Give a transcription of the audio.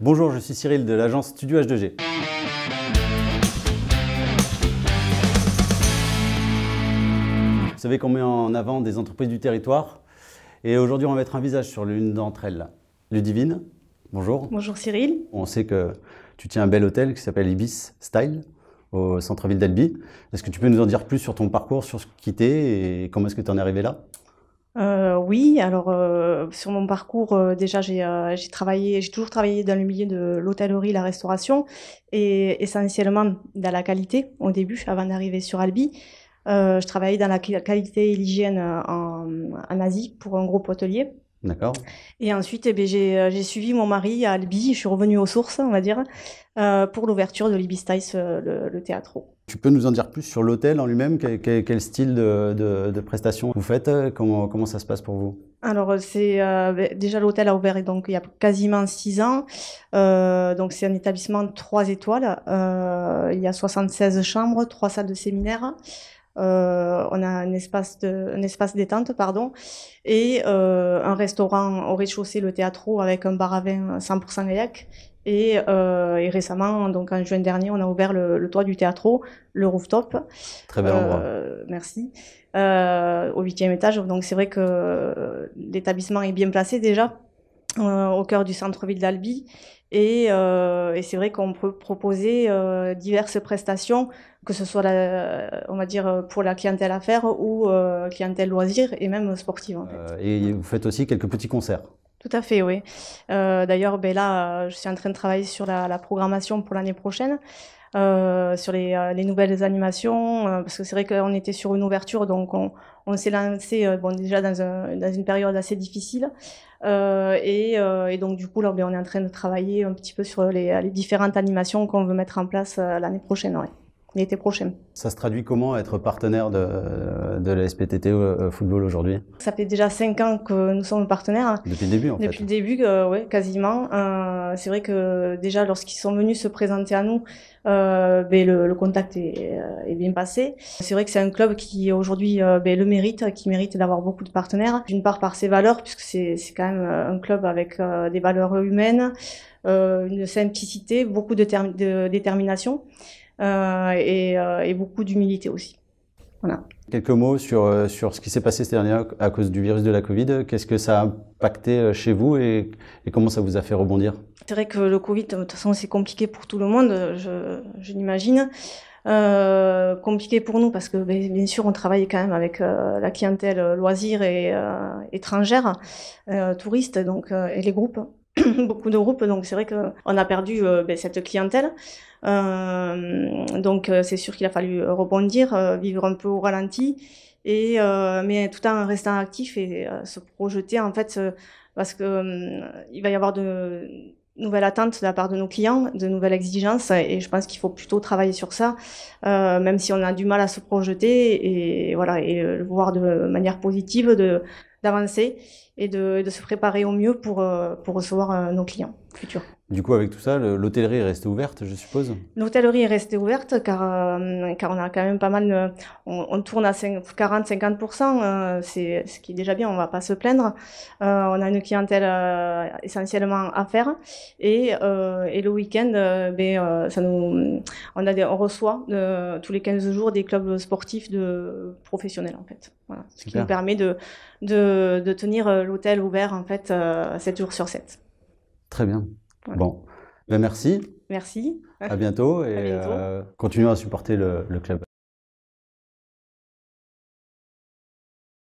Bonjour, je suis Cyril de l'agence Studio H2G. Vous savez qu'on met en avant des entreprises du territoire et aujourd'hui on va mettre un visage sur l'une d'entre elles. Ludivine, bonjour. Bonjour Cyril. On sait que tu tiens un bel hôtel qui s'appelle Ibis Style au centre-ville d'Albi. Est-ce que tu peux nous en dire plus sur ton parcours, sur ce qui t'es et comment est-ce que tu en es arrivé là? Oui, alors sur mon parcours, déjà j'ai toujours travaillé dans le milieu de l'hôtellerie, la restauration et essentiellement dans la qualité au début, avant d'arriver sur Albi. Je travaillais dans la qualité et l'hygiène en Asie pour un groupe hôtelier. D'accord. Et ensuite, eh bien, j'ai suivi mon mari à Albi, je suis revenue aux sources, on va dire, pour l'ouverture de l'Ibis Styles, le théâtre. Tu peux nous en dire plus sur l'hôtel en lui-même? Quel style de prestation vous faites? Comment ça se passe pour vous? Alors, déjà l'hôtel a ouvert donc il y a quasiment 6 ans. Donc c'est un établissement de 3 étoiles. Il y a 76 chambres, 3 salles de séminaire. On a un espace détente, pardon, et un restaurant au rez-de-chaussée, le Théâtro, avec un bar à vin 100% Gaillac. Et récemment, donc en juin dernier, on a ouvert le toit du Théâtro, le rooftop. Très bel endroit. Merci. Au 8e étage. Donc c'est vrai que l'établissement est bien placé déjà au cœur du centre-ville d'Albi. Et c'est vrai qu'on peut proposer diverses prestations, que ce soit, on va dire, pour la clientèle affaires ou clientèle loisirs et même sportive en fait. Et vous faites aussi quelques petits concerts. Tout à fait, oui. D'ailleurs, ben là, je suis en train de travailler sur la programmation pour l'année prochaine, sur les nouvelles animations, parce que c'est vrai qu'on était sur une ouverture, donc on s'est lancé bon, déjà dans une période assez difficile. Et donc du coup, là, ben, on est en train de travailler un petit peu sur les différentes animations qu'on veut mettre en place l'année prochaine, ouais. L'été prochain. Ça se traduit comment être partenaire de la SPTT football aujourd'hui? Ça fait déjà 5 ans que nous sommes partenaires. Depuis le début en fait. Depuis le début, ouais, quasiment. C'est vrai que déjà lorsqu'ils sont venus se présenter à nous, ben, le contact est bien passé. C'est vrai que c'est un club qui aujourd'hui ben, le mérite, qui mérite d'avoir beaucoup de partenaires. D'une part par ses valeurs, puisque c'est quand même un club avec des valeurs humaines, une simplicité, beaucoup de détermination. Et beaucoup d'humilité aussi. Voilà. Quelques mots sur ce qui s'est passé cette année à cause du virus de la Covid. Qu'est-ce que ça a impacté chez vous et comment ça vous a fait rebondir? C'est vrai que le Covid, de toute façon, c'est compliqué pour tout le monde, je l'imagine. Compliqué pour nous parce que bien sûr, on travaille quand même avec la clientèle loisirs et étrangère, touristes, donc, et les groupes. Beaucoup de groupes, donc c'est vrai qu'on a perdu cette clientèle. Donc c'est sûr qu'il a fallu rebondir, vivre un peu au ralenti, mais tout en restant actif et se projeter en fait, parce que il va y avoir de nouvelles attentes de la part de nos clients, de nouvelles exigences, et je pense qu'il faut plutôt travailler sur ça, même si on a du mal à se projeter, et voilà, et le voir de manière positive, d'avancer et de se préparer au mieux pour recevoir nos clients futurs. Du coup, avec tout ça, l'hôtellerie est restée ouverte, je suppose? L'hôtellerie est restée ouverte car on a quand même pas mal, on tourne à 40-50%, c'est ce qui est déjà bien, on va pas se plaindre. On a une clientèle essentiellement affaires et le week-end, on reçoit tous les 15 jours des clubs sportifs de professionnels en fait. Voilà, ce qui nous permet de tenir l'hôtel ouvert en fait 7 jours sur 7. Très bien. Voilà. Bon, ben merci. Merci. À bientôt et bientôt. continuons à supporter le club.